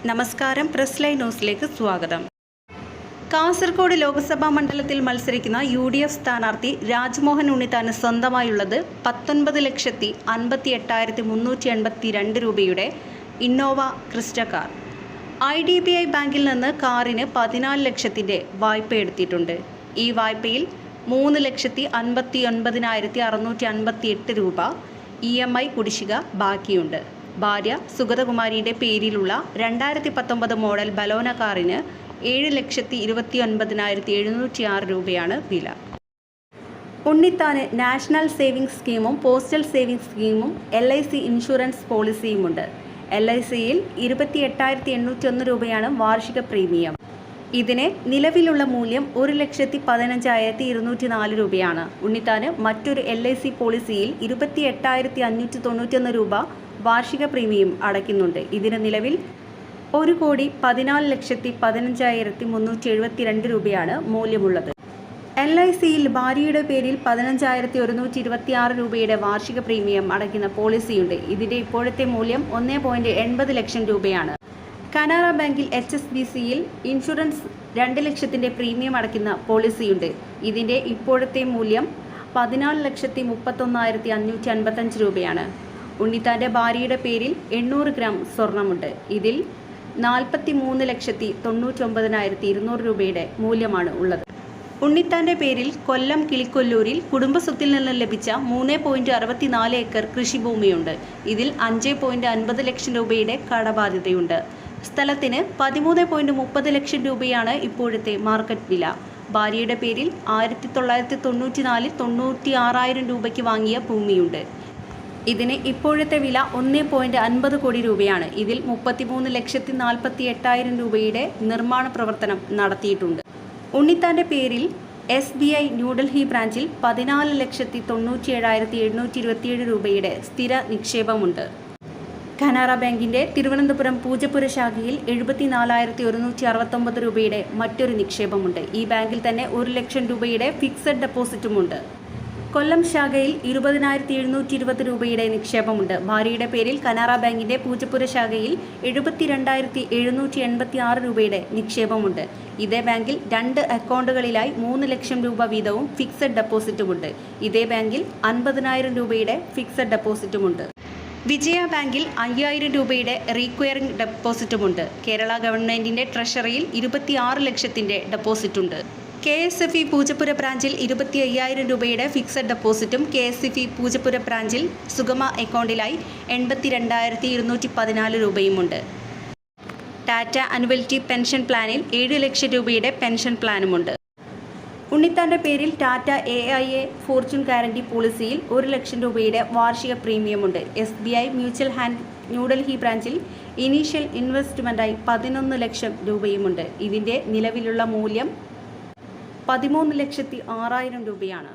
നമസ്കാരം, press live ന്യൂസിലേക്ക് സ്വാഗതം. കാസർഗോഡ് ലോക്സഭാ മണ്ഡലത്തിൽ മത്സരിക്കുന്ന UDF സ്ഥാനാർത്ഥി രാജ്മോഹൻ ഉണ്ണിത്താന് സ്വന്തമായുള്ളത് 19,58,382 രൂപയുടെ ഇന്നോവ ക്രിസ്റ്റ കാർ. IDBI ബാങ്കിൽ നിന്ന് കാറിന് 14 ലക്ഷത്തിൻ്റെ വായ്പ എടുത്തിട്ടുണ്ട്. ഈ വായ്പയിൽ 3,59,658 രൂപ EMI കുടിശ്ശിക ബാക്കിയുണ്ട്. ഭാര്യ സുഗതകുമാരിയുടെ പേരിലുള്ള 2019 മോഡൽ ബലോന കാറിന് 7,29,706 രൂപയാണ് വില. ഉണ്ണിത്താന് നാഷണൽ സേവിങ്സ് സ്കീമും പോസ്റ്റൽ സേവിങ്സ് സ്കീമും LIC ഇൻഷുറൻസ് പോളിസിയുമുണ്ട്. LICയിൽ 28,801 രൂപയാണ് വാർഷിക പ്രീമിയം. ഇതിന് നിലവിലുള്ള മൂല്യം 1,15,204 രൂപയാണ്. ഉണ്ണിത്താന് മറ്റൊരു LIC പോളിസിയിൽ 28,591 രൂപ വാർഷിക പ്രീമിയം അടയ്ക്കുന്നുണ്ട്. ഇതിന് നിലവിൽ 1,14,15,372 രൂപയാണ് മൂല്യമുള്ളത്. LICയിൽ ഭാര്യയുടെ പേരിൽ 15,126 രൂപയുടെ വാർഷിക പ്രീമിയം അടയ്ക്കുന്ന പോളിസിയുണ്ട്. ഇതിൻ്റെ ഇപ്പോഴത്തെ മൂല്യം 1.80 ലക്ഷം രൂപയാണ്. കനറ ബാങ്കിൽ HSBCയിൽ ഇൻഷുറൻസ് 2 ലക്ഷത്തിൻ്റെ പ്രീമിയം അടയ്ക്കുന്ന പോളിസിയുണ്ട്. ഇതിൻ്റെ ഇപ്പോഴത്തെ മൂല്യം 14,31,555 രൂപയാണ്. ഉണ്ണിത്താൻ്റെ ഭാര്യയുടെ പേരിൽ 800 ഗ്രാം സ്വർണമുണ്ട്. ഇതിൽ 43,99,200 രൂപയുടെ മൂല്യമാണ് ഉള്ളത്. ഉണ്ണിത്താൻ്റെ പേരിൽ കൊല്ലം കിളിക്കൊല്ലൂരിൽ കുടുംബസ്വത്തിൽ നിന്ന് ലഭിച്ച 3.64 ഏക്കർ കൃഷിഭൂമിയുണ്ട്. ഇതിൽ 5.50 ലക്ഷം രൂപയുടെ കടബാധ്യതയുണ്ട്. സ്ഥലത്തിന് 13.30 ലക്ഷം രൂപയാണ് ഇപ്പോഴത്തെ മാർക്കറ്റ് വില. ഭാര്യയുടെ പേരിൽ 1994 96,000 രൂപയ്ക്ക് വാങ്ങിയ ഭൂമിയുണ്ട്. ഇതിന് ഇപ്പോഴത്തെ വില 1.50 കോടി രൂപയാണ്. ഇതിൽ 33,48,000 രൂപയുടെ നിർമ്മാണ പ്രവർത്തനം നടത്തിയിട്ടുണ്ട്. ഉണ്ണിത്താൻ്റെ പേരിൽ SBI ന്യൂഡൽഹി ബ്രാഞ്ചിൽ 14,97,727 രൂപയുടെ സ്ഥിര നിക്ഷേപമുണ്ട്. കനറ ബാങ്കിൻ്റെ തിരുവനന്തപുരം പൂജപ്പുര ശാഖയിൽ 74,169 രൂപയുടെ മറ്റൊരു നിക്ഷേപമുണ്ട്. ഈ ബാങ്കിൽ തന്നെ 1 ലക്ഷം രൂപയുടെ ഫിക്സഡ് ഡെപ്പോസിറ്റുമുണ്ട്. കൊല്ലം ശാഖയിൽ 20,720 രൂപയുടെ നിക്ഷേപമുണ്ട്. ഭാര്യയുടെ പേരിൽ കനറ ബാങ്കിൻ്റെ പൂജപ്പുര ശാഖയിൽ 72,786 രൂപയുടെ നിക്ഷേപമുണ്ട്. ഇതേ ബാങ്കിൽ 2 അക്കൗണ്ടുകളിലായി 3 ലക്ഷം രൂപ വീതവും ഫിക്സഡ് ഡെപ്പോസിറ്റുമുണ്ട്. ഇതേ ബാങ്കിൽ 50,000 രൂപയുടെ ഫിക്സഡ് ഡെപ്പോസിറ്റുമുണ്ട്. വിജയ ബാങ്കിൽ 5,000 രൂപയുടെ റീക്വയറിംഗ് ഡെപ്പോസിറ്റുമുണ്ട്. കേരള ഗവൺമെൻറ്റിൻ്റെ ട്രഷറിയിൽ 26 ലക്ഷത്തിൻ്റെ ഡെപ്പോസിറ്റുണ്ട്. KSFE പൂജപ്പുര ബ്രാഞ്ചിൽ 25,000 രൂപയുടെ ഫിക്സഡ് ഡെപ്പോസിറ്റും KSFE പൂജപ്പുര ബ്രാഞ്ചിൽ സുഗമ അക്കൗണ്ടിലായി 82,214 രൂപയുമുണ്ട്. ടാറ്റ അനുവലിറ്റി പെൻഷൻ പ്ലാനിൽ 7 ലക്ഷം രൂപയുടെ പെൻഷൻ പ്ലാനുമുണ്ട്. ഉണ്ണിത്താൻ്റെ പേരിൽ ടാറ്റ AIA ഫോർച്യൂൺ ഗ്യാരണ്ടി പോളിസിയിൽ 1 ലക്ഷം രൂപയുടെ വാർഷിക പ്രീമിയമുണ്ട്. SBI മ്യൂച്വൽ ഫണ്ട് ന്യൂഡൽഹി ബ്രാഞ്ചിൽ ഇനീഷ്യൽ ഇൻവെസ്റ്റ്മെൻറ്റായി 11 ലക്ഷം രൂപയുമുണ്ട്. ഇതിൻ്റെ നിലവിലുള്ള മൂല്യം 13,06,000 രൂപയാണ്.